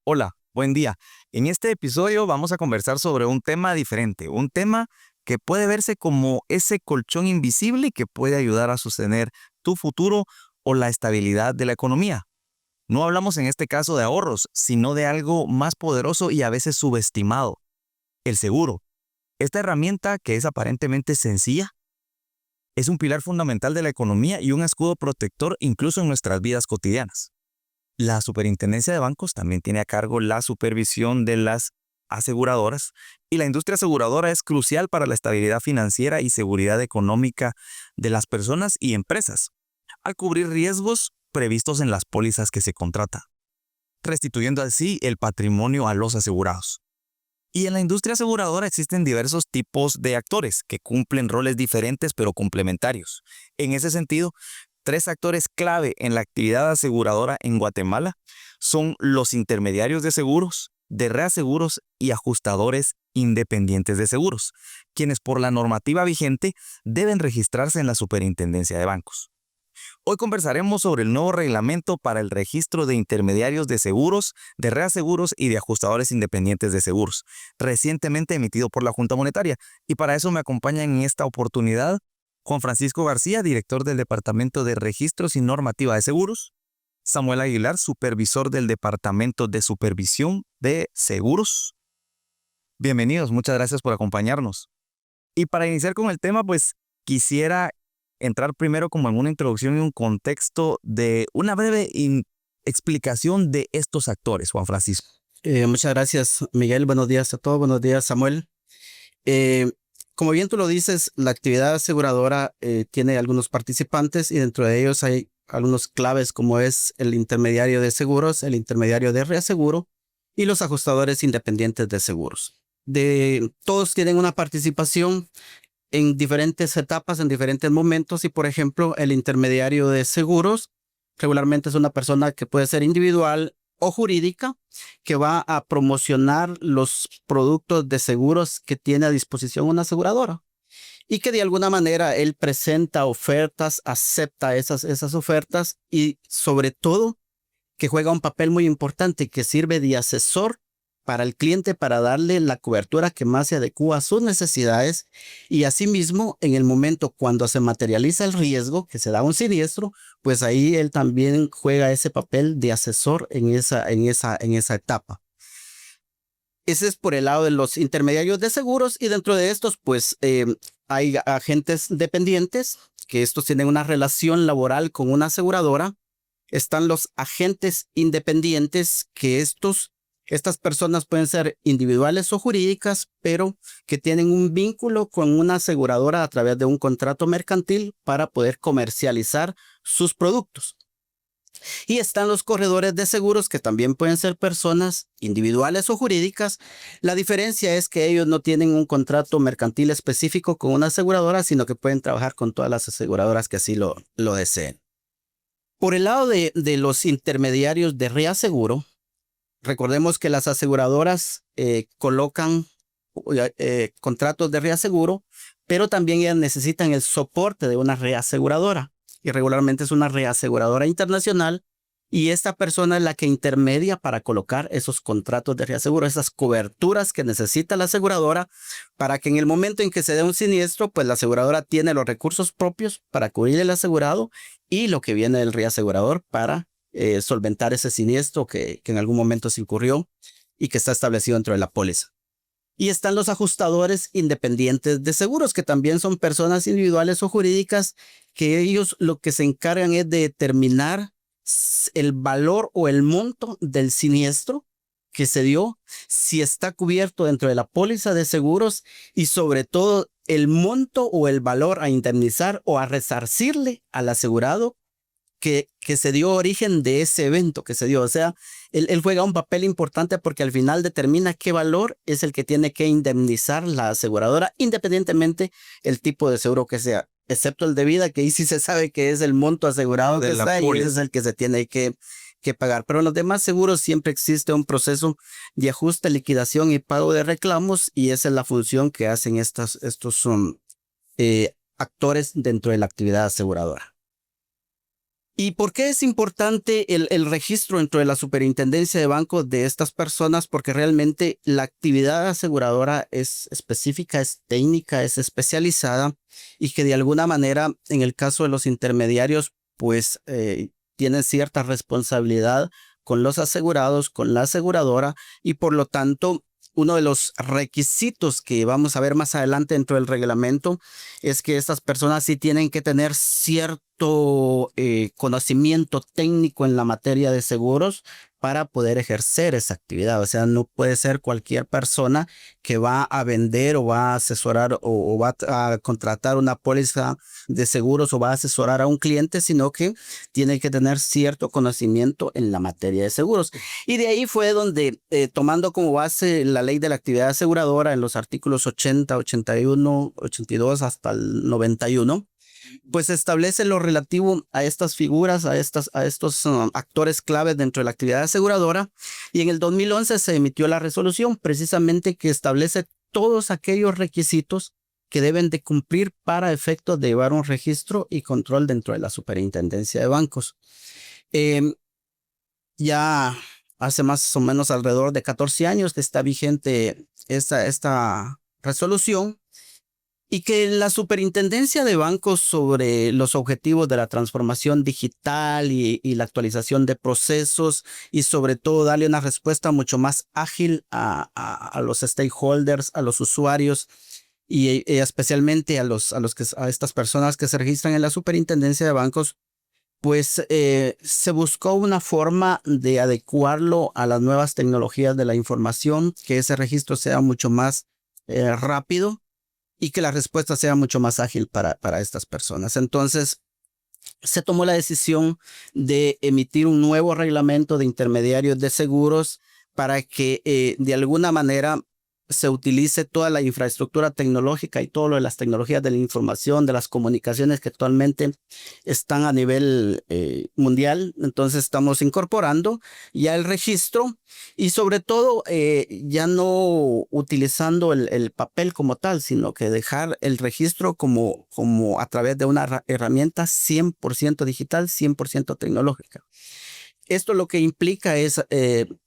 Hola, buen día. En este episodio vamos a conversar sobre un tema diferente, un tema que puede verse como ese colchón invisible que puede ayudar a sostener tu futuro o la estabilidad de la economía. No hablamos en este caso de ahorros, sino de algo más poderoso y a veces subestimado, el seguro. Esta herramienta, que es aparentemente sencilla, es un pilar fundamental de la economía y un escudo protector incluso en nuestras vidas cotidianas. La Superintendencia de Bancos también tiene a cargo la supervisión de las aseguradoras y la industria aseguradora es crucial para la estabilidad financiera y seguridad económica de las personas y empresas, al cubrir riesgos previstos en las pólizas que se contratan, restituyendo así el patrimonio a los asegurados. Y en la industria aseguradora existen diversos tipos de actores que cumplen roles diferentes pero complementarios. En ese sentido, tres actores clave en la actividad aseguradora en Guatemala son los intermediarios de seguros, de reaseguros y ajustadores independientes de seguros, quienes por la normativa vigente deben registrarse en la Superintendencia de Bancos. Hoy conversaremos sobre el nuevo reglamento para el registro de intermediarios de seguros, de reaseguros y de ajustadores independientes de seguros, recientemente emitido por la Junta Monetaria. Y para eso me acompaña en esta oportunidad Juan Francisco García, director del Departamento de Registros y Normativa de Seguros; Samuel Aguilar, supervisor del Departamento de Supervisión de Seguros. Bienvenidos, muchas gracias por acompañarnos. Y para iniciar con el tema, pues quisiera entrar primero como en una introducción y un contexto de una breve explicación de estos actores, Juan Francisco. Muchas gracias, Miguel. Buenos días a todos. Buenos días, Samuel. Como bien tú lo dices, la actividad aseguradora tiene algunos participantes y dentro de ellos hay algunos claves como es el intermediario de seguros, el intermediario de reaseguro y los ajustadores independientes de seguros. Todos tienen una participación en diferentes etapas, en diferentes momentos y, por ejemplo, el intermediario de seguros regularmente es una persona que puede ser individual o jurídica que va a promocionar los productos de seguros que tiene a disposición una aseguradora y que de alguna manera él presenta ofertas, acepta esas ofertas y sobre todo que juega un papel muy importante que sirve de asesor para el cliente para darle la cobertura que más se adecua a sus necesidades y asimismo en el momento cuando se materializa el riesgo que se da un siniestro, pues ahí él también juega ese papel de asesor en esa etapa. Ese es por el lado de los intermediarios de seguros y dentro de estos pues hay agentes dependientes que estos tienen una relación laboral con una aseguradora. Están los agentes independientes que estas personas pueden ser individuales o jurídicas, pero que tienen un vínculo con una aseguradora a través de un contrato mercantil para poder comercializar sus productos. Y están los corredores de seguros que también pueden ser personas individuales o jurídicas. La diferencia es que ellos no tienen un contrato mercantil específico con una aseguradora, sino que pueden trabajar con todas las aseguradoras que así lo deseen. Por el lado de los intermediarios de reaseguro, recordemos que las aseguradoras colocan contratos de reaseguro, pero también ellas necesitan el soporte de una reaseguradora. Y regularmente es una reaseguradora internacional y esta persona es la que intermedia para colocar esos contratos de reaseguro, esas coberturas que necesita la aseguradora para que en el momento en que se dé un siniestro, pues la aseguradora tiene los recursos propios para cubrir el asegurado y lo que viene del reasegurador para solventar ese siniestro que en algún momento se incurrió y que está establecido dentro de la póliza. Y están los ajustadores independientes de seguros, que también son personas individuales o jurídicas, que ellos lo que se encargan es de determinar el valor o el monto del siniestro que se dio, si está cubierto dentro de la póliza de seguros y sobre todo el monto o el valor a indemnizar o a resarcirle al asegurado que se dio origen de ese evento que se dio. O sea, él juega un papel importante porque al final determina qué valor es el que tiene que indemnizar la aseguradora, independientemente el tipo de seguro que sea, excepto el de vida, que ahí sí se sabe que es el monto asegurado que está y ese es el que se tiene que pagar. Pero en los demás seguros siempre existe un proceso de ajuste, liquidación y pago de reclamos y esa es la función que hacen estos actores dentro de la actividad aseguradora. ¿Y por qué es importante el registro dentro de la superintendencia de bancos de estas personas? Porque realmente la actividad aseguradora es específica, es técnica, es especializada y que de alguna manera, en el caso de los intermediarios, pues tienen cierta responsabilidad con los asegurados, con la aseguradora y por lo tanto, uno de los requisitos que vamos a ver más adelante dentro del reglamento es que estas personas sí tienen que tener cierto conocimiento técnico en la materia de seguros para poder ejercer esa actividad. O sea, no puede ser cualquier persona que va a vender o va a asesorar o va a contratar una póliza de seguros o va a asesorar a un cliente, sino que tiene que tener cierto conocimiento en la materia de seguros. Y de ahí fue donde, tomando como base la ley de la actividad aseguradora en los artículos 80, 81, 82 hasta el 91, pues establece lo relativo a estas figuras, a estos actores claves dentro de la actividad aseguradora. Y en el 2011 se emitió la resolución precisamente que establece todos aquellos requisitos que deben de cumplir para efectos de llevar un registro y control dentro de la superintendencia de bancos. Ya hace más o menos alrededor de 14 años que está vigente esta resolución y que la superintendencia de bancos sobre los objetivos de la transformación digital y la actualización de procesos y sobre todo darle una respuesta mucho más ágil a los stakeholders, a los usuarios y especialmente a estas personas que se registran en la superintendencia de bancos, pues se buscó una forma de adecuarlo a las nuevas tecnologías de la información, que ese registro sea mucho más rápido y que la respuesta sea mucho más ágil para estas personas. Entonces, se tomó la decisión de emitir un nuevo reglamento de intermediarios de seguros para que de alguna manera se utilice toda la infraestructura tecnológica y todo lo de las tecnologías de la información, de las comunicaciones que actualmente están a nivel mundial. Entonces estamos incorporando ya el registro y sobre todo ya no utilizando el papel como tal, sino que dejar el registro como a través de una herramienta 100% digital, 100% tecnológica. Esto lo que implica es,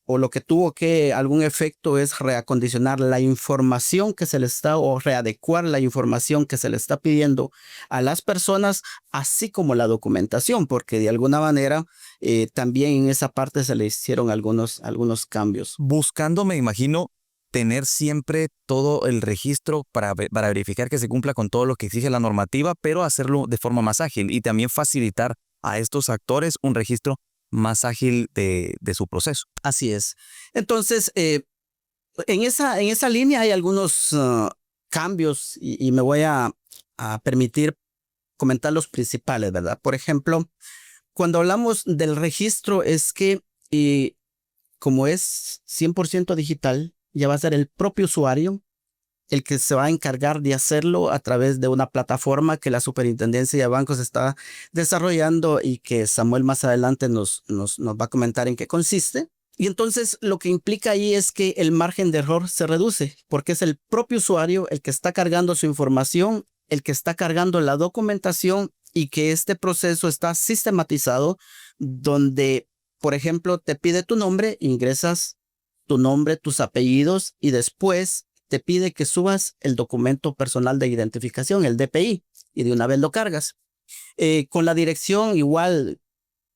o lo que tuvo que algún efecto es reacondicionar la información que se le está, o readecuar la información que se le está pidiendo a las personas, así como la documentación, porque de alguna manera también en esa parte se le hicieron algunos cambios. Buscando, me imagino, tener siempre todo el registro para verificar que se cumpla con todo lo que exige la normativa, pero hacerlo de forma más ágil y también facilitar a estos actores un registro más ágil de su proceso. Así es. Entonces, en esa línea hay algunos cambios y me voy a permitir comentar los principales, ¿verdad? Por ejemplo, cuando hablamos del registro es que como es 100% digital, ya va a ser el propio usuario el que se va a encargar de hacerlo a través de una plataforma que la Superintendencia de Bancos está desarrollando y que Samuel más adelante nos va a comentar en qué consiste. Y entonces lo que implica ahí es que el margen de error se reduce porque es el propio usuario el que está cargando su información, el que está cargando la documentación y que este proceso está sistematizado donde, por ejemplo, te pide tu nombre, ingresas tu nombre, tus apellidos y después te pide que subas el documento personal de identificación, el DPI, y de una vez lo cargas. Con la dirección igual,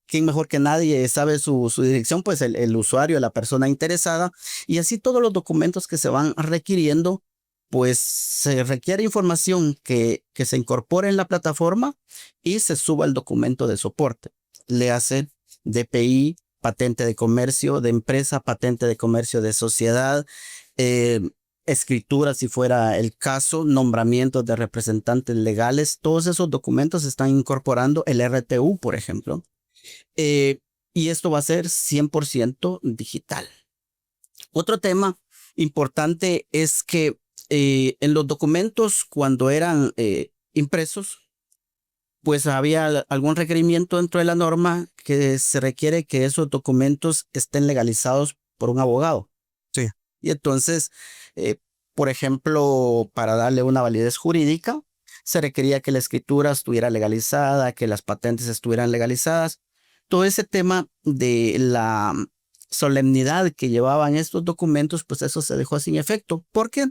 ¿quién mejor que nadie sabe su dirección? Pues el usuario, la persona interesada, y así todos los documentos que se van requiriendo, pues se requiere información que se incorpore en la plataforma y se suba el documento de soporte. Le hace DPI, patente de comercio de empresa, patente de comercio de sociedad, escritura si fuera el caso, nombramientos de representantes legales, todos esos documentos están incorporando el RTU, por ejemplo, y esto va a ser 100% digital. Otro tema importante es que en los documentos cuando eran impresos, pues había algún requerimiento dentro de la norma que se requiere que esos documentos estén legalizados por un abogado. Sí. Y entonces, por ejemplo, para darle una validez jurídica, se requería que la escritura estuviera legalizada, que las patentes estuvieran legalizadas. todo ese tema de la solemnidad que llevaban estos documentos, pues eso se dejó sin efecto. ¿Por qué?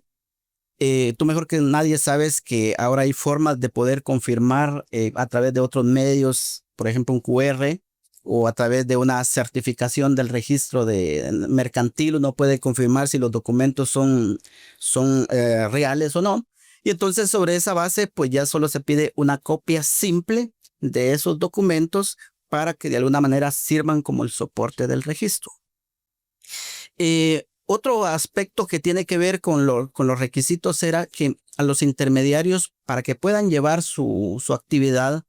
Tú mejor que nadie sabes que ahora hay formas de poder confirmar a través de otros medios, por ejemplo, un QR o a través de una certificación del registro de mercantil. Uno puede confirmar si los documentos son reales o no. Y entonces sobre esa base, pues ya solo se pide una copia simple de esos documentos para que de alguna manera sirvan como el soporte del registro. Otro aspecto que tiene que ver con los requisitos era que a los intermediarios, para que puedan llevar su actividad,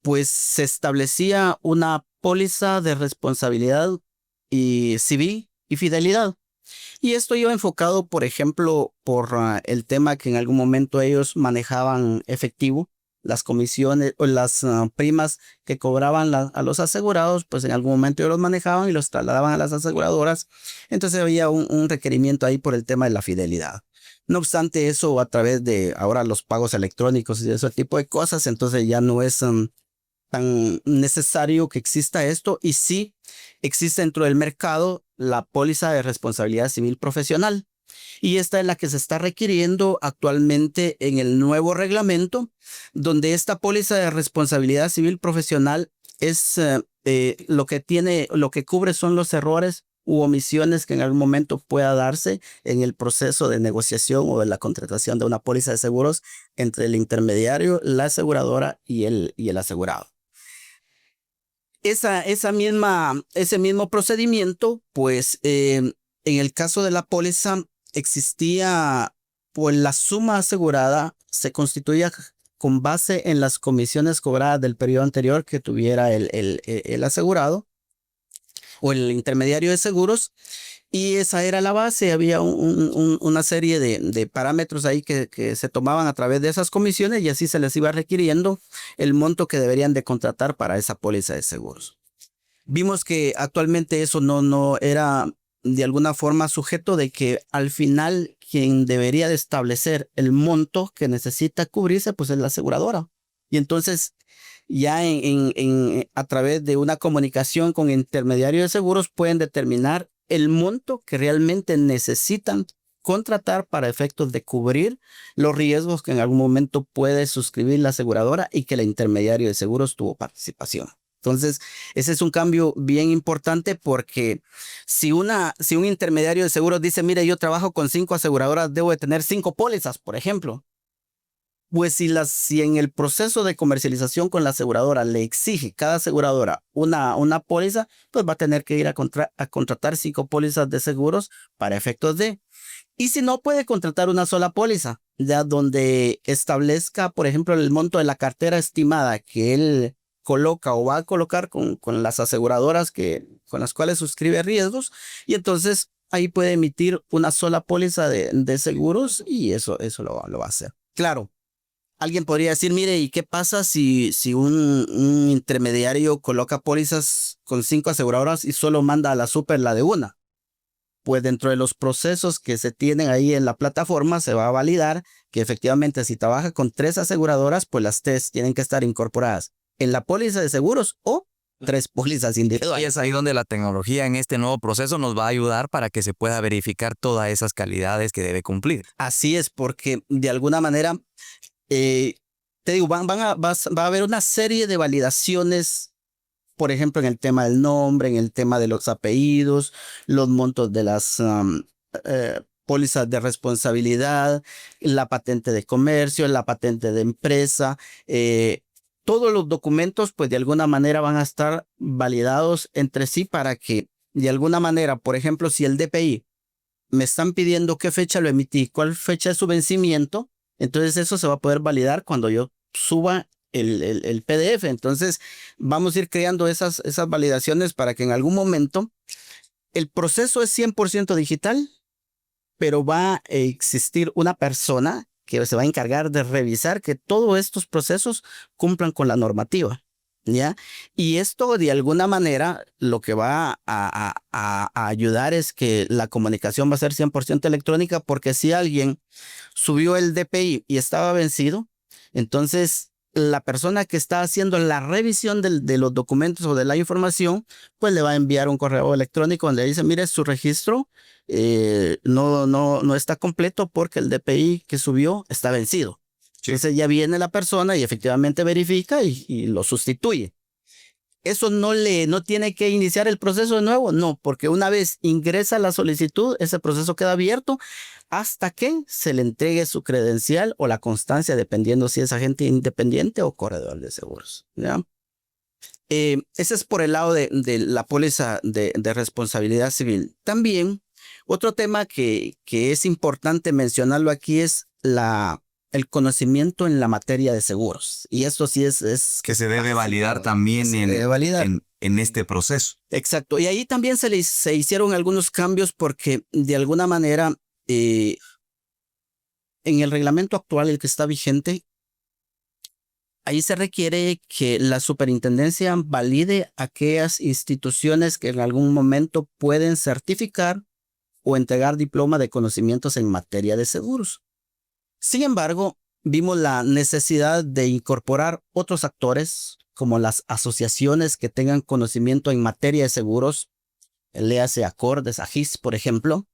pues se establecía una póliza de responsabilidad y civil y fidelidad. Y esto iba enfocado, por ejemplo, por el tema que en algún momento ellos manejaban efectivo, las comisiones o las primas que cobraban a los asegurados, pues en algún momento ellos los manejaban y los trasladaban a las aseguradoras. Entonces había un requerimiento ahí por el tema de la fidelidad. No obstante eso, a través de ahora los pagos electrónicos y ese tipo de cosas, entonces ya no es tan necesario que exista esto, y sí existe dentro del mercado la póliza de responsabilidad civil profesional. Y esta es la que se está requiriendo actualmente en el nuevo reglamento, donde esta póliza de responsabilidad civil profesional es lo que cubre son los errores u omisiones que en algún momento pueda darse en el proceso de negociación o de la contratación de una póliza de seguros entre el intermediario, la aseguradora y el asegurado. Ese mismo procedimiento, pues en el caso de la póliza existía, pues la suma asegurada se constituía con base en las comisiones cobradas del periodo anterior que tuviera el asegurado o el intermediario de seguros, y esa era la base. Había una serie de parámetros ahí que se tomaban a través de esas comisiones, y así se les iba requiriendo el monto que deberían de contratar para esa póliza de seguros. Vimos que actualmente eso no era de alguna forma sujeto de que al final quien debería de establecer el monto que necesita cubrirse, pues es la aseguradora. Y entonces ya a través de una comunicación con intermediarios de seguros pueden determinar el monto que realmente necesitan contratar para efectos de cubrir los riesgos que en algún momento puede suscribir la aseguradora y que el intermediario de seguros tuvo participación. Entonces, ese es un cambio bien importante, porque si un intermediario de seguros dice, mire, yo trabajo con 5 aseguradoras, debo de tener 5 pólizas, por ejemplo. Pues si en el proceso de comercialización con la aseguradora le exige cada aseguradora una póliza, pues va a tener que ir a contratar 5 pólizas de seguros para efectos de. Y si no, puede contratar una sola póliza, ya donde establezca, por ejemplo, el monto de la cartera estimada que él coloca o va a colocar con las aseguradoras con las cuales suscribe riesgos, y entonces ahí puede emitir una sola póliza de seguros, y eso lo va a hacer. Claro, alguien podría decir, mire, ¿y qué pasa si un intermediario coloca pólizas con 5 aseguradoras y solo manda a la super la de una? Pues dentro de los procesos que se tienen ahí en la plataforma se va a validar que efectivamente si trabaja con 3 aseguradoras, pues las 3 tienen que estar incorporadas en la póliza de seguros o 3 pólizas individuales. Y es ahí donde la tecnología en este nuevo proceso nos va a ayudar para que se pueda verificar todas esas calidades que debe cumplir. Así es, porque de alguna manera, te digo, va a haber una serie de validaciones, por ejemplo, en el tema del nombre, en el tema de los apellidos, los montos de las pólizas de responsabilidad, la patente de comercio, la patente de empresa. Todos los documentos, pues de alguna manera van a estar validados entre sí para que de alguna manera, por ejemplo, si el DPI me están pidiendo qué fecha lo emití, cuál fecha es su vencimiento, entonces eso se va a poder validar cuando yo suba el PDF. Entonces vamos a ir creando esas validaciones para que en algún momento el proceso es 100% digital, pero va a existir una persona que se va a encargar de revisar que todos estos procesos cumplan con la normativa, ¿ya? Y esto de alguna manera lo que va a ayudar es que la comunicación va a ser 100% electrónica, porque si alguien subió el DPI y estaba vencido, entonces la persona que está haciendo la revisión de los documentos o de la información, pues le va a enviar un correo electrónico donde dice, mire, su registro no está completo porque el DPI que subió está vencido. Sí. Entonces ya viene la persona y efectivamente verifica y lo sustituye. ¿Eso no tiene que iniciar el proceso de nuevo? No, porque una vez ingresa la solicitud, ese proceso queda abierto hasta que se le entregue su credencial o la constancia, dependiendo si es agente independiente o corredor de seguros, ¿ya? Ese es por el lado de la póliza de responsabilidad civil. También, otro tema que es importante mencionarlo aquí es el conocimiento en la materia de seguros. Y esto sí es que se debe validar también en este proceso. Exacto. Y ahí también se hicieron algunos cambios porque de alguna manera en el reglamento actual, el que está vigente, ahí se requiere que la superintendencia valide aquellas instituciones que en algún momento pueden certificar o entregar diploma de conocimientos en materia de seguros. Sin embargo, vimos la necesidad de incorporar otros actores, como las asociaciones que tengan conocimiento en materia de seguros, léase Acordes, AGIS, por ejemplo,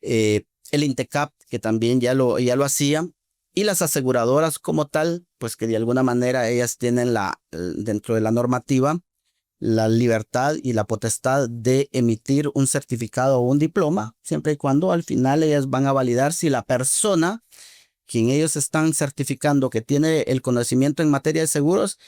el INTECAP, que también ya lo hacía, y las aseguradoras como tal, pues que de alguna manera ellas tienen dentro de la normativa la libertad y la potestad de emitir un certificado o un diploma, siempre y cuando al final ellas van a validar si la persona quien ellos están certificando que tiene el conocimiento en materia de seguros,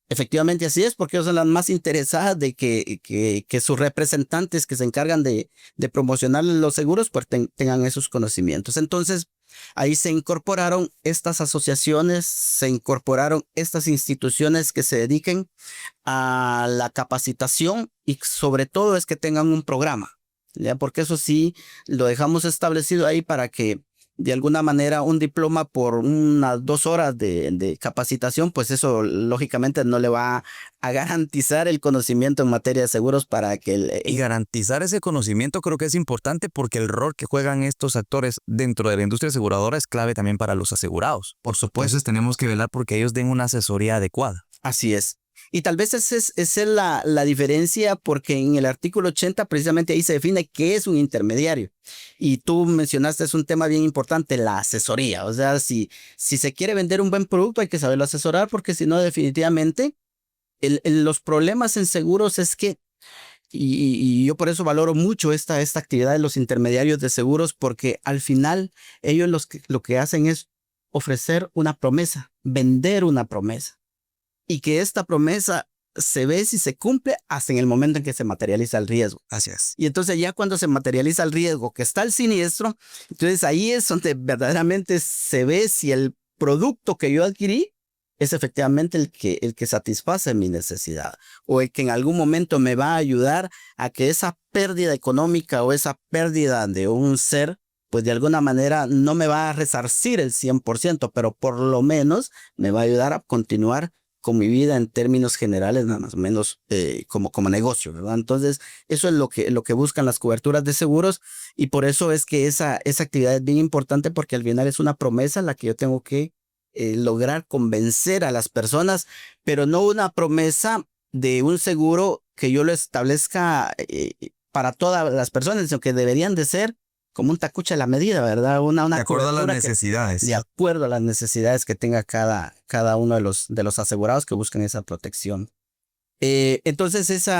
efectivamente así es, porque ellos son las más interesadas de que sus representantes que se encargan de promocionar los seguros pues tengan esos conocimientos. Entonces, ahí se incorporaron estas asociaciones, se incorporaron estas instituciones que se dediquen a la capacitación y sobre todo es que tengan un programa, ¿ya? Porque eso sí lo dejamos establecido ahí para que de alguna manera un diploma por unas 2 horas de capacitación, pues eso lógicamente no le va a garantizar el conocimiento en materia de seguros para que... Y garantizar ese conocimiento creo que es importante porque el rol que juegan estos actores dentro de la industria aseguradora es clave también para los asegurados. Por supuesto, tenemos que velar porque ellos den una asesoría adecuada. Así es. Y tal vez esa es la diferencia porque en el artículo 80 precisamente ahí se define qué es un intermediario. Y tú mencionaste, es un tema bien importante, la asesoría. O sea, si se quiere vender un buen producto hay que saberlo asesorar porque si no definitivamente los problemas en seguros es que, y yo por eso valoro mucho esta actividad de los intermediarios de seguros porque al final ellos lo que hacen es ofrecer una promesa, vender una promesa. Y que esta promesa se ve si se cumple hasta en el momento en que se materializa el riesgo. Así es. Y entonces ya cuando se materializa el riesgo, que está el siniestro, entonces ahí es donde verdaderamente se ve si el producto que yo adquirí es efectivamente el que satisface mi necesidad o el que en algún momento me va a ayudar a que esa pérdida económica o esa pérdida de un ser pues de alguna manera no me va a resarcir el 100%, pero por lo menos me va a ayudar a continuar con mi vida en términos generales, nada más o menos como negocio, ¿verdad? Entonces, eso es lo que buscan las coberturas de seguros y por eso es que esa actividad es bien importante porque al final es una promesa la que yo tengo que lograr convencer a las personas, pero no una promesa de un seguro que yo lo establezca para todas las personas, sino que deberían de ser como un tacuche a la medida, ¿verdad? De acuerdo a las necesidades. De acuerdo a las necesidades que tenga cada uno de los asegurados que buscan esa protección. Entonces, ese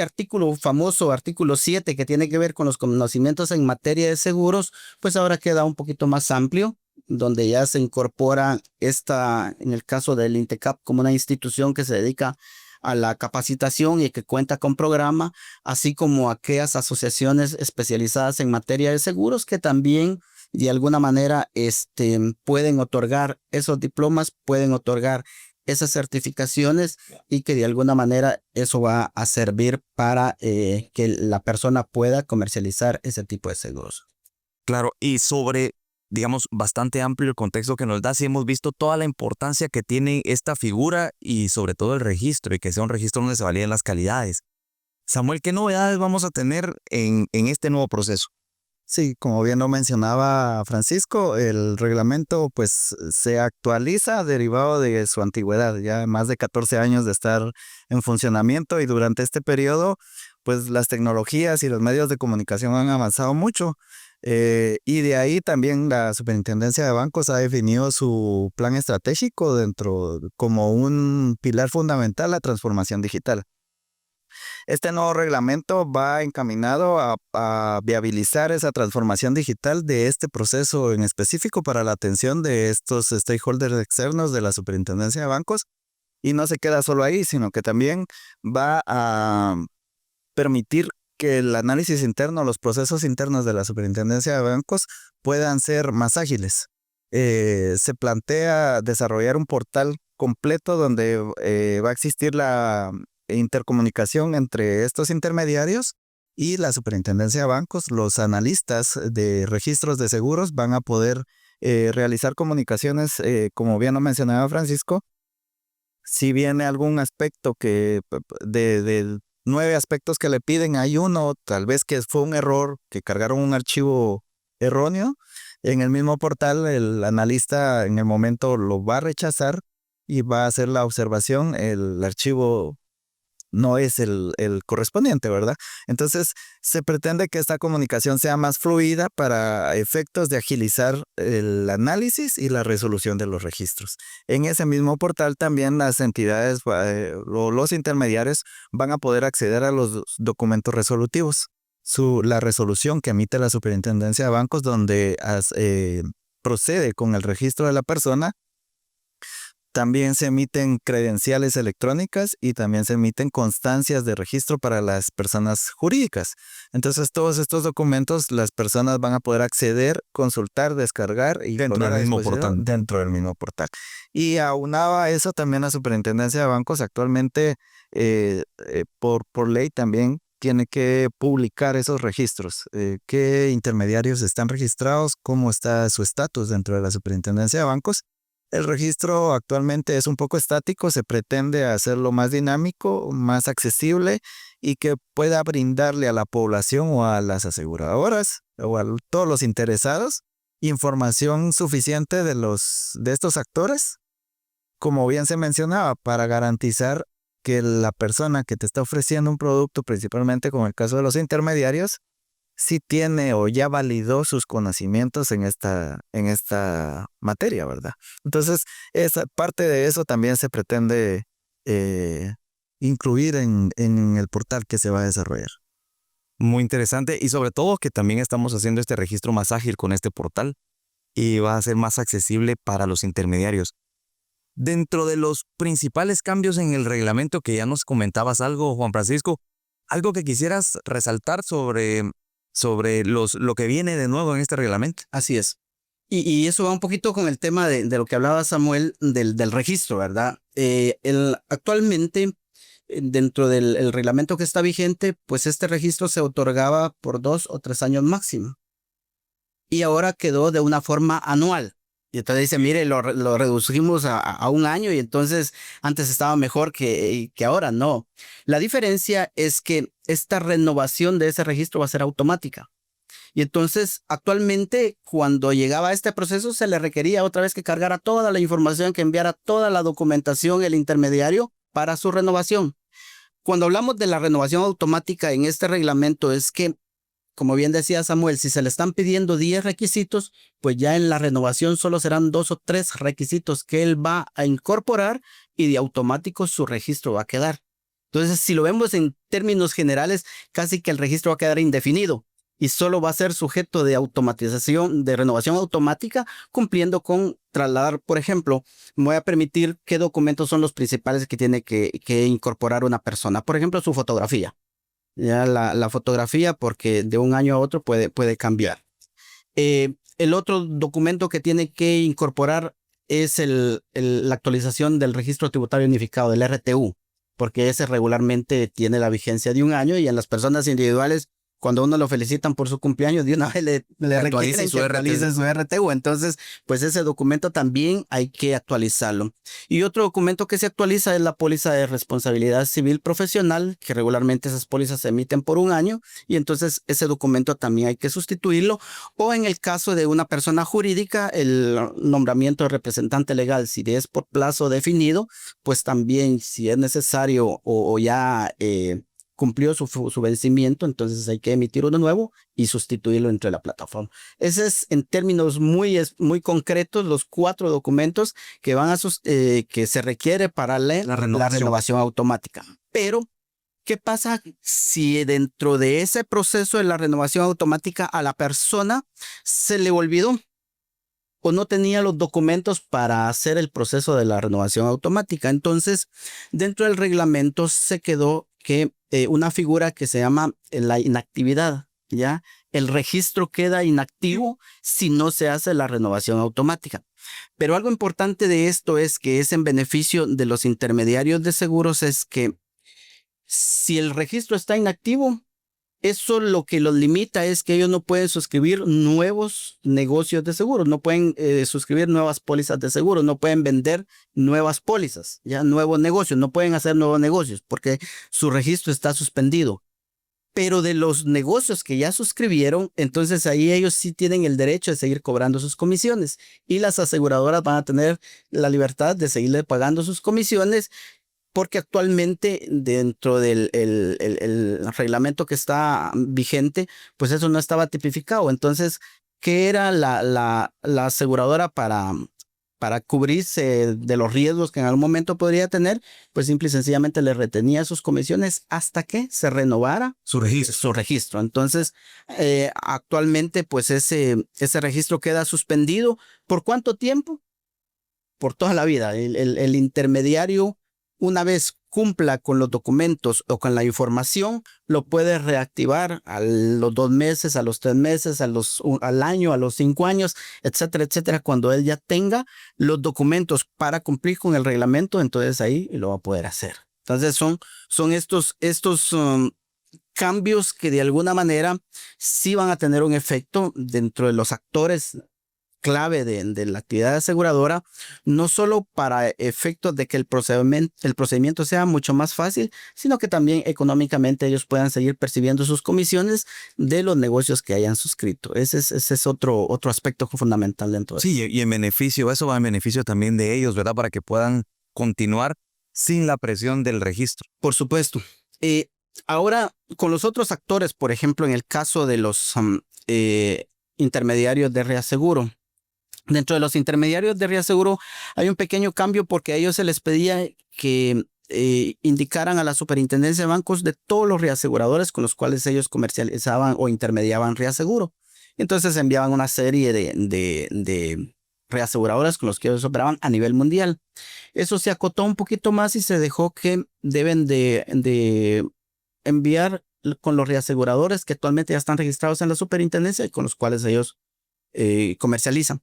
artículo famoso, artículo 7, que tiene que ver con los conocimientos en materia de seguros, pues ahora queda un poquito más amplio, donde ya se incorpora en el caso del INTECAP, como una institución que se dedica a la capacitación y que cuenta con programa, así como aquellas asociaciones especializadas en materia de seguros que también de alguna manera pueden otorgar esos diplomas, pueden otorgar esas certificaciones y que de alguna manera eso va a servir para que la persona pueda comercializar ese tipo de seguros. Claro, y sobre, digamos, bastante amplio el contexto que nos da, si hemos visto toda la importancia que tiene esta figura y sobre todo el registro, y que sea un registro donde se validen las calidades. Samuel, ¿qué novedades vamos a tener en este nuevo proceso? Sí, como bien lo mencionaba Francisco, el reglamento pues se actualiza derivado de su antigüedad, ya más de 14 años de estar en funcionamiento y durante este periodo pues las tecnologías y los medios de comunicación han avanzado mucho y de ahí también la Superintendencia de Bancos ha definido su plan estratégico dentro como un pilar fundamental la transformación digital. Este nuevo reglamento va encaminado a viabilizar esa transformación digital de este proceso en específico para la atención de estos stakeholders externos de la Superintendencia de Bancos. Y no se queda solo ahí, sino que también va a permitir que el análisis interno, los procesos internos de la Superintendencia de Bancos puedan ser más ágiles. Se plantea desarrollar un portal completo donde va a existir la intercomunicación entre estos intermediarios y la Superintendencia de Bancos. Los analistas de registros de seguros van a poder realizar comunicaciones, como bien lo mencionaba Francisco. Si viene algún aspecto de 9 aspectos que le piden, hay uno, tal vez que fue un error, que cargaron un archivo erróneo, en el mismo portal el analista en el momento lo va a rechazar y va a hacer la observación, el archivo no es el correspondiente, ¿verdad? Entonces, se pretende que esta comunicación sea más fluida para efectos de agilizar el análisis y la resolución de los registros. En ese mismo portal también las entidades o los intermediarios van a poder acceder a los documentos resolutivos. La resolución que emite la Superintendencia de Bancos donde procede con el registro de la persona. También se emiten credenciales electrónicas y también se emiten constancias de registro para las personas jurídicas. Entonces, todos estos documentos las personas van a poder acceder, consultar, descargar y Dentro del mismo portal. dentro del mismo portal. Y aunado a eso, también la Superintendencia de Bancos actualmente, por ley, también tiene que publicar esos registros. ¿Qué intermediarios están registrados? ¿Cómo está su estatus dentro de la Superintendencia de Bancos? El registro actualmente es un poco estático, se pretende hacerlo más dinámico, más accesible y que pueda brindarle a la población o a las aseguradoras o a todos los interesados información suficiente de estos actores, como bien se mencionaba, para garantizar que la persona que te está ofreciendo un producto, principalmente con el caso de los intermediarios, sí tiene o ya validó sus conocimientos en esta materia, ¿verdad? Entonces, esa parte de eso también se pretende incluir en el portal que se va a desarrollar. Muy interesante y sobre todo que también estamos haciendo este registro más ágil con este portal y va a ser más accesible para los intermediarios. Dentro de los principales cambios en el reglamento que ya nos comentabas algo, Juan Francisco, algo que quisieras resaltar sobre lo que viene de nuevo en este reglamento. Así es. Y eso va un poquito con el tema de lo que hablaba Samuel del registro, ¿verdad? Actualmente, dentro del el reglamento que está vigente, pues este registro se otorgaba por 2 o 3 años máximo. Y ahora quedó de una forma anual. Y entonces dice, mire, lo reducimos a 1 año y entonces antes estaba mejor que ahora. No. La diferencia es que esta renovación de ese registro va a ser automática. Y entonces, actualmente, cuando llegaba a este proceso, se le requería otra vez que cargara toda la información, que enviara toda la documentación el intermediario para su renovación. Cuando hablamos de la renovación automática en este reglamento, es que, como bien decía Samuel, si se le están pidiendo 10 requisitos, pues ya en la renovación solo serán 2 o 3 requisitos que él va a incorporar y de automático su registro va a quedar. Entonces, si lo vemos en términos generales, casi que el registro va a quedar indefinido y solo va a ser sujeto de automatización, de renovación automática, cumpliendo con trasladar, por ejemplo, me voy a permitir qué documentos son los principales que tiene que incorporar una persona. Por ejemplo, su fotografía. Ya la fotografía, porque de un año a otro puede cambiar. El otro documento que tiene que incorporar es la actualización del registro tributario unificado, del RTU, porque ese regularmente tiene la vigencia de 1 año y en las personas individuales cuando uno lo felicitan por su cumpleaños, de una vez le requieren que actualice su RTU. Entonces, pues ese documento también hay que actualizarlo. Y otro documento que se actualiza es la póliza de responsabilidad civil profesional, que regularmente esas pólizas se emiten por un año, y entonces ese documento también hay que sustituirlo. O en el caso de una persona jurídica, el nombramiento de representante legal, si es por plazo definido, pues también si es necesario o ya cumplió su vencimiento, entonces hay que emitir uno nuevo y sustituirlo entre la plataforma. Ese es en términos muy concretos los 4 documentos que que se requiere para la renovación automática. Pero ¿qué pasa si dentro de ese proceso de la renovación automática a la persona se le olvidó o no tenía los documentos para hacer el proceso de la renovación automática? Entonces, dentro del reglamento se quedó que una figura que se llama la inactividad, ¿ya? El registro queda inactivo si no se hace la renovación automática. Pero algo importante de esto es que es en beneficio de los intermediarios de seguros, es que si el registro está inactivo, eso lo que los limita es que ellos no pueden suscribir nuevos negocios de seguros, no pueden suscribir nuevas pólizas de seguros, no pueden vender nuevas pólizas, ya nuevos negocios, no pueden hacer nuevos negocios porque su registro está suspendido. Pero de los negocios que ya suscribieron, entonces ahí ellos sí tienen el derecho de seguir cobrando sus comisiones y las aseguradoras van a tener la libertad de seguirle pagando sus comisiones, porque actualmente dentro del el reglamento que está vigente, pues eso no estaba tipificado. Entonces, ¿qué era la aseguradora para cubrirse de los riesgos que en algún momento podría tener? Pues simple y sencillamente le retenía sus comisiones hasta que se renovara su registro. Entonces, actualmente, pues ese registro queda suspendido. ¿Por cuánto tiempo? Por toda la vida. El intermediario, una vez cumpla con los documentos o con la información, lo puede reactivar a los 2 meses, a los 3 meses, al año, a los 5 años, etcétera, etcétera. Cuando él ya tenga los documentos para cumplir con el reglamento, entonces ahí lo va a poder hacer. Entonces son estos cambios que de alguna manera sí van a tener un efecto dentro de los actores clave de la actividad aseguradora, no solo para efectos de que el procedimiento sea mucho más fácil, sino que también económicamente ellos puedan seguir percibiendo sus comisiones de los negocios que hayan suscrito. Ese es otro aspecto fundamental dentro de eso. Sí, y en beneficio, eso va en beneficio también de ellos, ¿verdad? Para que puedan continuar sin la presión del registro. Por supuesto. Ahora, con los otros actores, por ejemplo, en el caso de los intermediarios de reaseguro, dentro de los intermediarios de reaseguro hay un pequeño cambio porque a ellos se les pedía que indicaran a la superintendencia de bancos de todos los reaseguradores con los cuales ellos comercializaban o intermediaban reaseguro. Entonces enviaban una serie de reaseguradoras con los que ellos operaban a nivel mundial. Eso se acotó un poquito más y se dejó que deben de enviar con los reaseguradores que actualmente ya están registrados en la superintendencia y con los cuales ellos comercializan.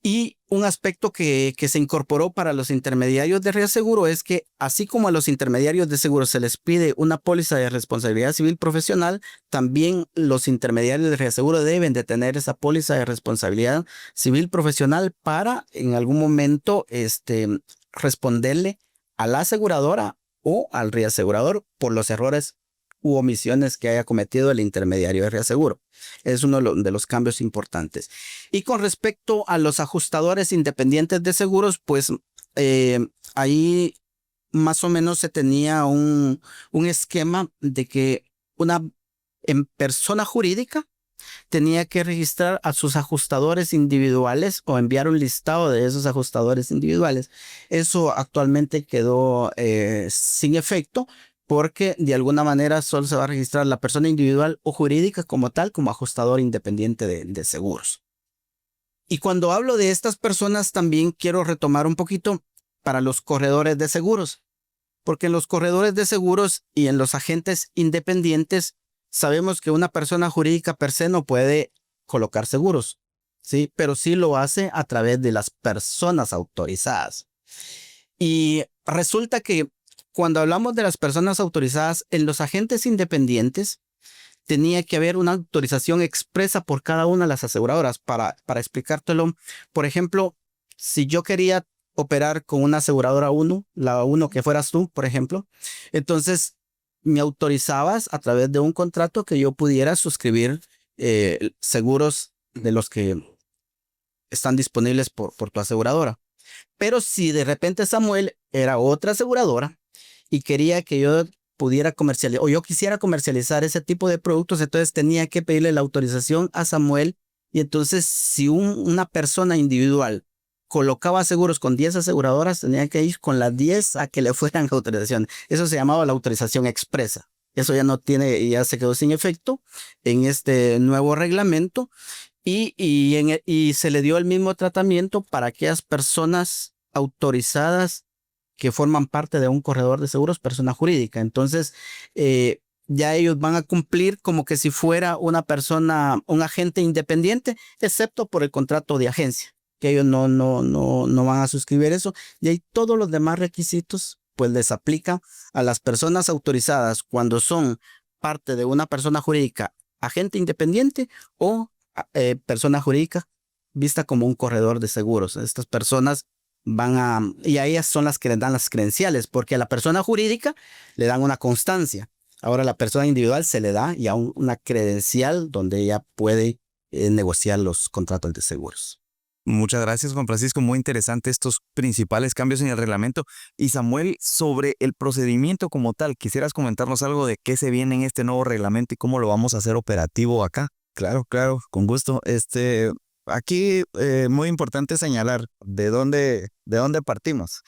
Y un aspecto que se incorporó para los intermediarios de reaseguro es que así como a los intermediarios de seguro se les pide una póliza de responsabilidad civil profesional, también los intermediarios de reaseguro deben de tener esa póliza de responsabilidad civil profesional para en algún momento responderle a la aseguradora o al reasegurador por los errores u omisiones que haya cometido el intermediario de reaseguro. Es uno de los cambios importantes. Y con respecto a los ajustadores independientes de seguros, pues ahí más o menos se tenía un esquema de que una persona jurídica tenía que registrar a sus ajustadores individuales o enviar un listado de esos ajustadores individuales. Eso actualmente quedó sin efecto, porque de alguna manera solo se va a registrar la persona individual o jurídica como tal, como ajustador independiente de seguros. Y cuando hablo de estas personas, también quiero retomar un poquito para los corredores de seguros, porque en los corredores de seguros y en los agentes independientes, sabemos que una persona jurídica per se no puede colocar seguros, ¿sí? Pero sí lo hace a través de las personas autorizadas. Y resulta que cuando hablamos de las personas autorizadas en los agentes independientes, tenía que haber una autorización expresa por cada una de las aseguradoras. Para explicártelo, por ejemplo, si yo quería operar con una aseguradora 1, la 1 que fueras tú, por ejemplo, entonces me autorizabas a través de un contrato que yo pudiera suscribir seguros de los que están disponibles por tu aseguradora. Pero si de repente Samuel era otra aseguradora y quería que yo pudiera comercializar o yo quisiera comercializar ese tipo de productos, entonces tenía que pedirle la autorización a Samuel. Y entonces si una persona individual colocaba seguros con 10 aseguradoras, tenía que ir con las 10 a que le fueran autorización. Eso se llamaba la autorización expresa. Eso ya no tiene, ya se quedó sin efecto en este nuevo reglamento y se le dio el mismo tratamiento para aquellas personas autorizadas que forman parte de un corredor de seguros, persona jurídica. Entonces, ya ellos van a cumplir como que si fuera una persona, un agente independiente, excepto por el contrato de agencia, que ellos no van a suscribir eso. Y ahí todos los demás requisitos, pues les aplica a las personas autorizadas cuando son parte de una persona jurídica, agente independiente o persona jurídica vista como un corredor de seguros. Estas personas y a ellas son las que les dan las credenciales, porque a la persona jurídica le dan una constancia. Ahora a la persona individual se le da ya una credencial donde ella puede negociar los contratos de seguros. Muchas gracias, Juan Francisco. Muy interesante estos principales cambios en el reglamento. Y Samuel, sobre el procedimiento como tal, ¿quisieras comentarnos algo de qué se viene en este nuevo reglamento y cómo lo vamos a hacer operativo acá? Claro, con gusto. Aquí muy importante señalar de dónde partimos.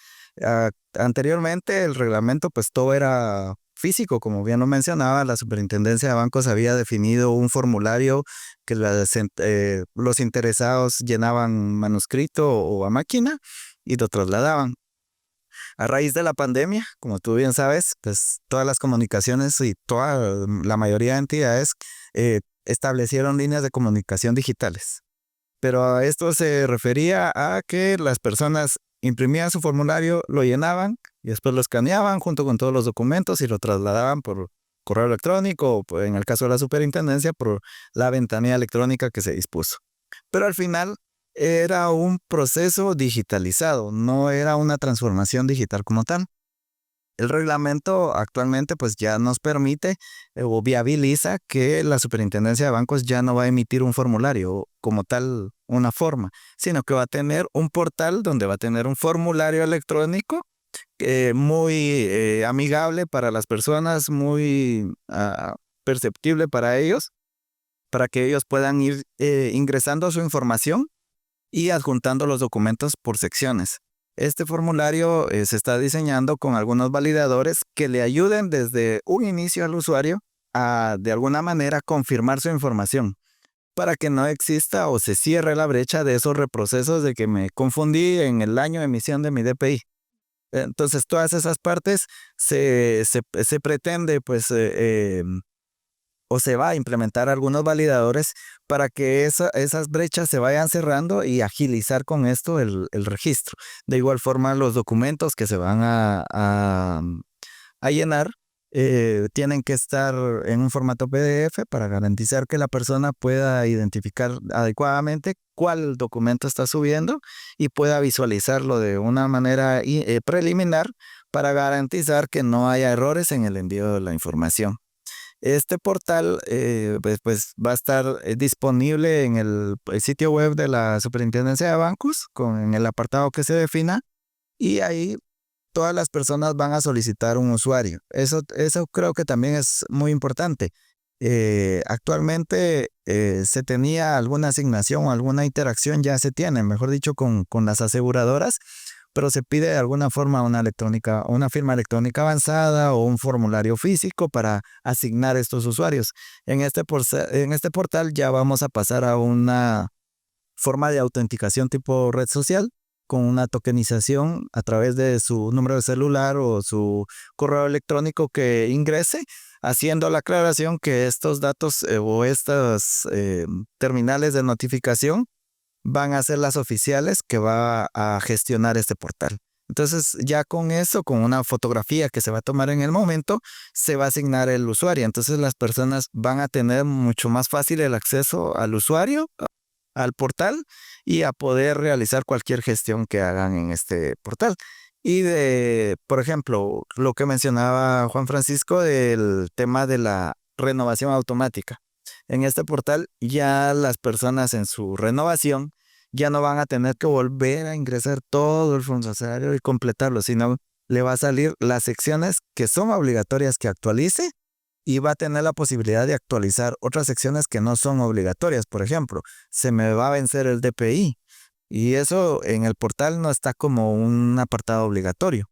Anteriormente el reglamento pues todo era físico, como bien lo mencionaba, la Superintendencia de Bancos había definido un formulario que los interesados llenaban manuscrito o a máquina y lo trasladaban. A raíz de la pandemia, como tú bien sabes, pues todas las comunicaciones y la mayoría de entidades establecieron líneas de comunicación digitales. Pero a esto se refería a que las personas imprimían su formulario, lo llenaban y después lo escaneaban junto con todos los documentos y lo trasladaban por correo electrónico o, pues, en el caso de la superintendencia, por la ventanilla electrónica que se dispuso. Pero al final era un proceso digitalizado, no era una transformación digital como tal. El reglamento actualmente pues ya nos permite o viabiliza que la Superintendencia de Bancos ya no va a emitir un formulario como tal, una forma, sino que va a tener un portal donde va a tener un formulario electrónico muy amigable para las personas, muy perceptible para ellos, para que ellos puedan ir ingresando su información y adjuntando los documentos por secciones. Este formulario se está diseñando con algunos validadores que le ayuden desde un inicio al usuario a de alguna manera confirmar su información para que no exista o se cierre la brecha de esos reprocesos de que me confundí en el año de emisión de mi DPI. Entonces todas esas partes se pretende pues o se va a implementar algunos validadores para que esas brechas se vayan cerrando y agilizar con esto el registro. De igual forma, los documentos que se van a llenar tienen que estar en un formato PDF para garantizar que la persona pueda identificar adecuadamente cuál documento está subiendo y pueda visualizarlo de una manera preliminar para garantizar que no haya errores en el envío de la información. Este portal pues va a estar disponible en el sitio web de la Superintendencia de Bancos en el apartado que se defina y ahí todas las personas van a solicitar un usuario. Eso creo que también es muy importante. Actualmente se tenía alguna asignación o alguna interacción, ya se tiene, mejor dicho, con las aseguradoras, pero se pide de alguna forma una firma electrónica avanzada o un formulario físico para asignar estos usuarios. En este portal ya vamos a pasar a una forma de autenticación tipo red social con una tokenización a través de su número de celular o su correo electrónico que ingrese, haciendo la aclaración que estos datos o estas terminales de notificación van a ser las oficiales que va a gestionar este portal. Entonces ya con eso, con una fotografía que se va a tomar en el momento, se va a asignar el usuario. Entonces las personas van a tener mucho más fácil el acceso al usuario, al portal y a poder realizar cualquier gestión que hagan en este portal. Y por ejemplo, lo que mencionaba Juan Francisco del tema de la renovación automática. En este portal ya las personas en su renovación ya no van a tener que volver a ingresar todo el formulario y completarlo, sino le va a salir las secciones que son obligatorias que actualice y va a tener la posibilidad de actualizar otras secciones que no son obligatorias. Por ejemplo, se me va a vencer el DPI y eso en el portal no está como un apartado obligatorio.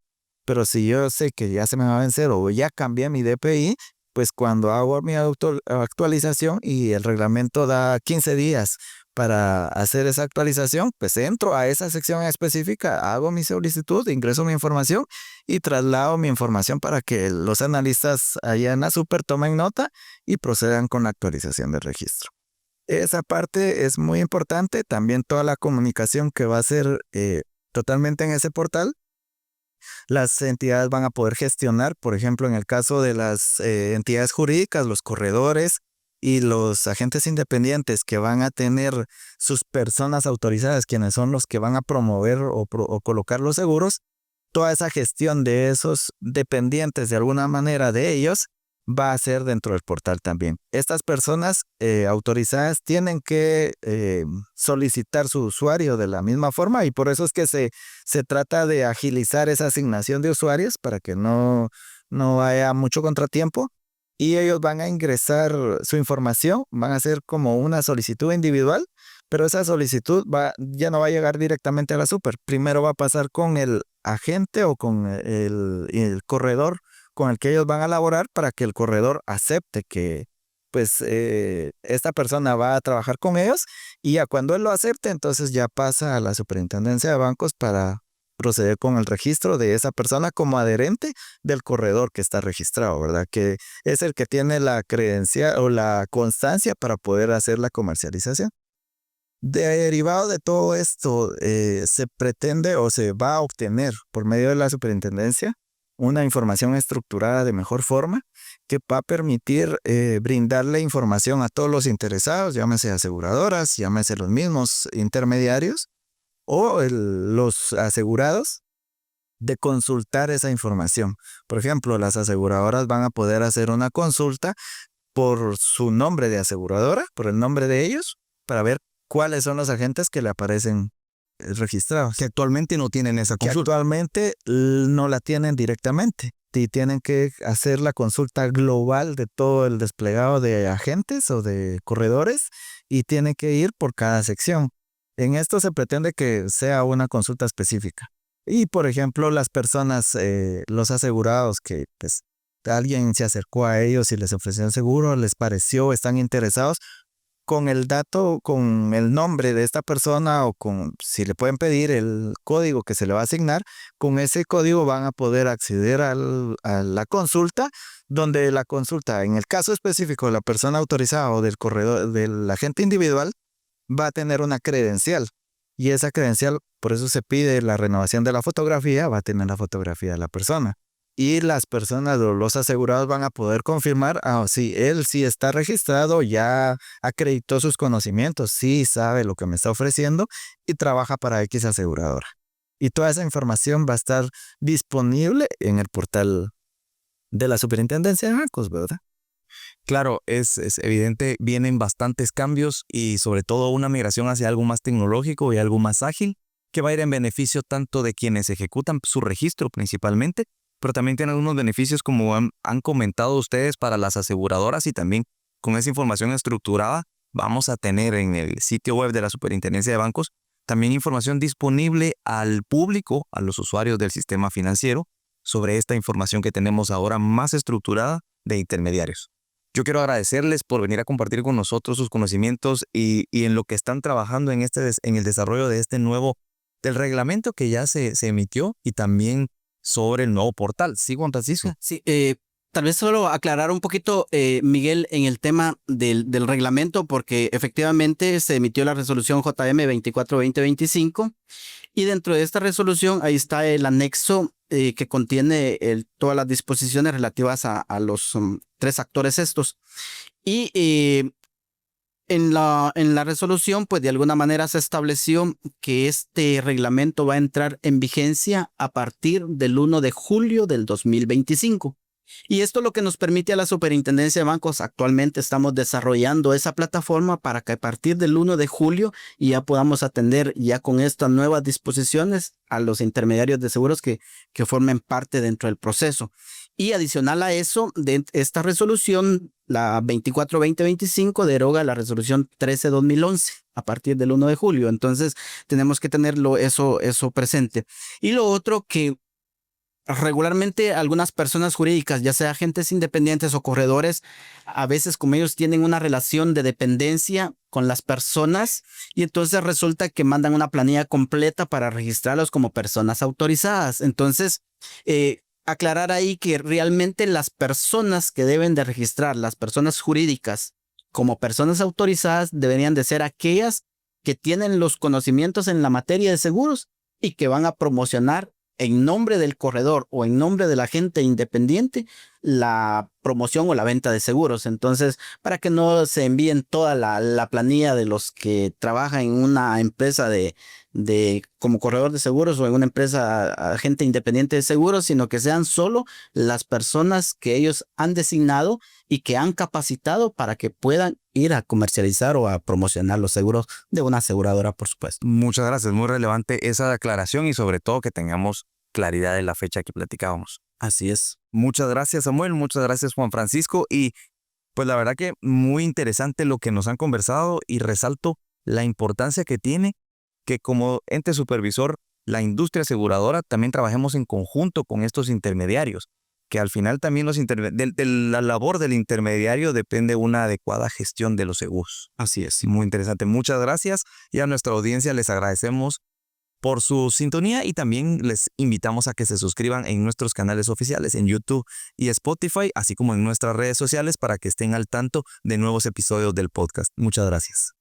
Pero si yo sé que ya se me va a vencer o ya cambié mi DPI, pues cuando hago mi actualización y el reglamento da 15 días para hacer esa actualización, pues entro a esa sección específica, hago mi solicitud, ingreso mi información y traslado mi información para que los analistas allá en la super tomen nota y procedan con la actualización del registro. Esa parte es muy importante, también toda la comunicación que va a ser totalmente en ese portal. Las entidades van a poder gestionar, por ejemplo, en el caso de las entidades jurídicas, los corredores y los agentes independientes que van a tener sus personas autorizadas, quienes son los que van a promover o colocar los seguros, toda esa gestión de esos dependientes de alguna manera de ellos va a ser dentro del portal también. Estas personas autorizadas tienen que solicitar su usuario de la misma forma y por eso es que se trata de agilizar esa asignación de usuarios para que no haya mucho contratiempo y ellos van a ingresar su información, van a hacer como una solicitud individual, pero esa solicitud ya no va a llegar directamente a la super. Primero va a pasar con el agente o con el corredor con el que ellos van a laborar para que el corredor acepte que pues esta persona va a trabajar con ellos y ya cuando él lo acepte, entonces ya pasa a la superintendencia de bancos para proceder con el registro de esa persona como adherente del corredor que está registrado, ¿verdad? Que es el que tiene la credencial o la constancia para poder hacer la comercialización. Derivado de todo esto, se pretende o se va a obtener por medio de la superintendencia una información estructurada de mejor forma que va a permitir brindarle información a todos los interesados, llámese aseguradoras, llámese los mismos intermediarios o los asegurados, de consultar esa información. Por ejemplo, las aseguradoras van a poder hacer una consulta por su nombre de aseguradora, por el nombre de ellos, para ver cuáles son los agentes que le aparecen registrados. Que actualmente no tienen esa Que consulta. actualmente no la tienen directamente y tienen que hacer la consulta global de todo el desplegado de agentes o de corredores y tienen que ir por cada sección. En esto se pretende que sea una consulta específica. Y por ejemplo, las personas, los asegurados que pues alguien se acercó a ellos y les ofreció el seguro, les pareció, están interesados, con el dato, con el nombre de esta persona o con, si le pueden pedir el código que se le va a asignar, con ese código van a poder acceder a la consulta, donde la consulta, en el caso específico de la persona autorizada o del corredor, del agente individual, va a tener una credencial. Y esa credencial, por eso se pide la renovación de la fotografía, va a tener la fotografía de la persona. Y las personas o los asegurados van a poder confirmar, sí, él sí está registrado, ya acreditó sus conocimientos, sí sabe lo que me está ofreciendo y trabaja para X aseguradora. Y toda esa información va a estar disponible en el portal de la Superintendencia de Bancos, ¿verdad? Claro, es evidente, vienen bastantes cambios y sobre todo una migración hacia algo más tecnológico y algo más ágil, que va a ir en beneficio tanto de quienes ejecutan su registro principalmente, pero también tiene algunos beneficios como han comentado ustedes para las aseguradoras y también con esa información estructurada vamos a tener en el sitio web de la Superintendencia de Bancos también información disponible al público, a los usuarios del sistema financiero, sobre esta información que tenemos ahora más estructurada de intermediarios. Yo quiero agradecerles por venir a compartir con nosotros sus conocimientos y en lo que están trabajando en el desarrollo de este nuevo, del reglamento que ya se emitió y también sobre el nuevo portal. ¿Sí, Juan Francisco? Sí, Tal vez solo aclarar un poquito, Miguel, en el tema del reglamento, porque efectivamente se emitió la resolución JM 24-2025 y dentro de esta resolución ahí está el anexo que contiene todas las disposiciones relativas a los tres actores estos. Y en la resolución, pues de alguna manera se estableció que este reglamento va a entrar en vigencia a partir del 1 de julio del 2025. Y esto es lo que nos permite a la Superintendencia de Bancos. Actualmente estamos desarrollando esa plataforma para que a partir del 1 de julio ya podamos atender ya con estas nuevas disposiciones a los intermediarios de seguros que formen parte dentro del proceso. Y adicional a eso, de esta resolución, la 24-2025 deroga la resolución 13-2011 a partir del 1 de julio. Entonces tenemos que tenerlo eso presente. Y lo otro que regularmente algunas personas jurídicas, ya sea agentes independientes o corredores, a veces como ellos tienen una relación de dependencia con las personas y entonces resulta que mandan una planilla completa para registrarlos como personas autorizadas. Entonces, aclarar ahí que realmente las personas que deben de registrar, las personas jurídicas como personas autorizadas, deberían de ser aquellas que tienen los conocimientos en la materia de seguros y que van a promocionar en nombre del corredor o en nombre del agente independiente la promoción o la venta de seguros. Entonces, para que no se envíen toda la planilla de los que trabajan en una empresa como corredor de seguros o en una empresa agente independiente de seguros, sino que sean solo las personas que ellos han designado y que han capacitado para que puedan ir a comercializar o a promocionar los seguros de una aseguradora, por supuesto. Muchas gracias, muy relevante esa aclaración y sobre todo que tengamos claridad de la fecha que platicábamos. Así es. Muchas gracias, Samuel, muchas gracias, Juan Francisco, y pues la verdad que muy interesante lo que nos han conversado y resalto la importancia que tiene que como ente supervisor, la industria aseguradora también trabajemos en conjunto con estos intermediarios, que al final también de la labor del intermediario depende una adecuada gestión de los seguros. Así es. Muy interesante. Muchas gracias y a nuestra audiencia les agradecemos por su sintonía y también les invitamos a que se suscriban en nuestros canales oficiales en YouTube y Spotify, así como en nuestras redes sociales para que estén al tanto de nuevos episodios del podcast. Muchas gracias.